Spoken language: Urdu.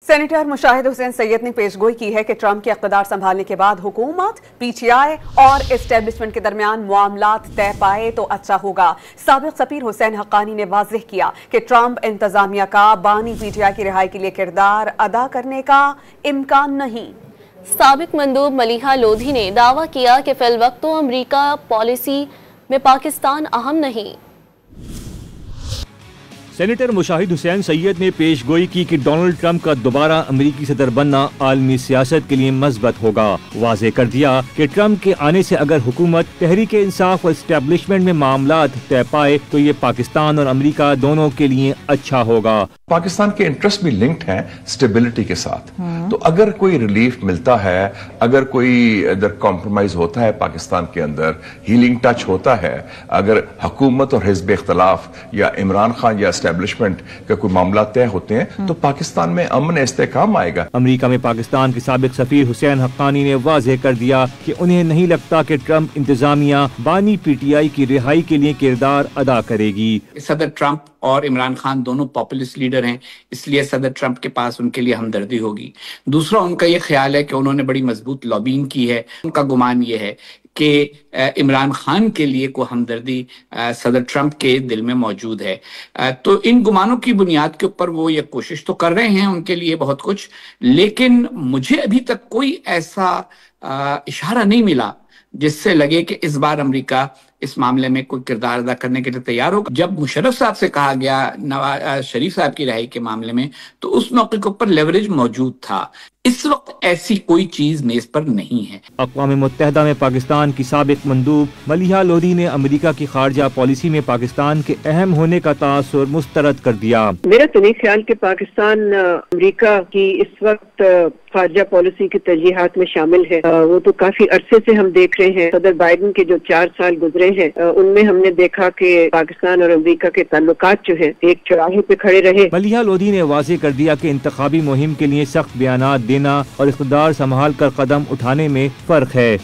سینیٹر مشاہد حسین سید نے پیشگوئی کی ہے کہ ٹرمپ کے اقتدار سنبھالنے کے بعد حکومت، پی ٹی آئی اور اسٹیبلشمنٹ کے درمیان معاملات طے پائے تو اچھا ہوگا۔ سابق سفیر حسین حقانی نے واضح کیا کہ ٹرمپ انتظامیہ کا بانی پی ٹی آئی کی رہائی کے لیے کردار ادا کرنے کا امکان نہیں۔ سابق مندوب ملیحہ لودھی نے دعویٰ کیا کہ فی الوقت تو امریکہ پالیسی میں پاکستان اہم نہیں۔ سینیٹر مشاہد حسین سید نے پیش گوئی کی کہ ڈونلڈ ٹرمپ کا دوبارہ امریکی صدر بننا عالمی سیاست کے لیے مثبت ہوگا۔ واضح کر دیا کہ ٹرمپ کے آنے سے اگر حکومت، تحریک انصاف اور اسٹیبلشمنٹ میں معاملات طے پائے تو یہ پاکستان اور امریکہ دونوں کے لیے اچھا ہوگا۔ پاکستان کے انٹرسٹ بھی لنکڈ ہیں اسٹیبلٹی کے ساتھ، تو اگر کوئی ریلیف ملتا ہے، اگر کوئی ادھر کمپرومائز ہوتا ہے پاکستان کے اندر، ہیلنگ ٹچ ہوتا ہے، اگر حکومت اور حزب اختلاف یا عمران خان یا اسٹیبلشمنٹ کا کوئی معاملات طے ہوتے ہیں تو پاکستان میں امن استحکام آئے گا۔ امریکہ میں پاکستان کے سابق سفیر حسین حقانی نے واضح کر دیا کہ انہیں نہیں لگتا کہ ٹرمپ انتظامیہ بانی پی ٹی آئی کی رہائی کے لیے کردار ادا کرے گی۔ صدر ٹرمپ اور عمران خان دونوں پاپولسٹ لیڈر ہیں، اس لیے صدر ٹرمپ کے پاس ان کے لیے ہمدردی ہوگی۔ دوسرا، ان کا یہ خیال ہے کہ انہوں نے بڑی مضبوط لابینگ کی ہے۔ ان کا گمان یہ ہے کہ عمران خان کے لیے کوئی ہمدردی صدر ٹرمپ کے دل میں موجود ہے، تو ان گمانوں کی بنیاد کے اوپر وہ یہ کوشش تو کر رہے ہیں ان کے لیے بہت کچھ، لیکن مجھے ابھی تک کوئی ایسا اشارہ نہیں ملا جس سے لگے کہ اس بار امریکہ اس معاملے میں کوئی کردار ادا کرنے کے لیے تیار ہوگا۔ جب مشرف صاحب سے کہا گیا نواز شریف صاحب کی رہائی کے معاملے میں تو اس موقع کے اوپر لیوریج موجود تھا، اس وقت ایسی کوئی چیز میز پر نہیں ہے۔ اقوام متحدہ میں پاکستان کی سابق مندوب ملیحہ لودھی نے امریکہ کی خارجہ پالیسی میں پاکستان کے اہم ہونے کا تاثر مسترد کر دیا۔ میرا تو نہیں خیال کہ پاکستان امریکہ کی اس وقت خارجہ پالیسی کی ترجیحات میں شامل ہے۔ وہ تو کافی عرصے سے ہم دیکھ رہے ہیں، صدر بائیڈن کے جو 4 سال گزرے ہیں ان میں ہم نے دیکھا کہ پاکستان اور امریکہ کے تعلقات جو ہیں ایک چوراہے پہ کھڑے رہے۔ ملیحہ لودھی نے واضح کر دیا کہ انتخابی مہم کے لیے سخت بیانات دینا اور اقتدار سنبھال کر قدم اٹھانے میں فرق ہے۔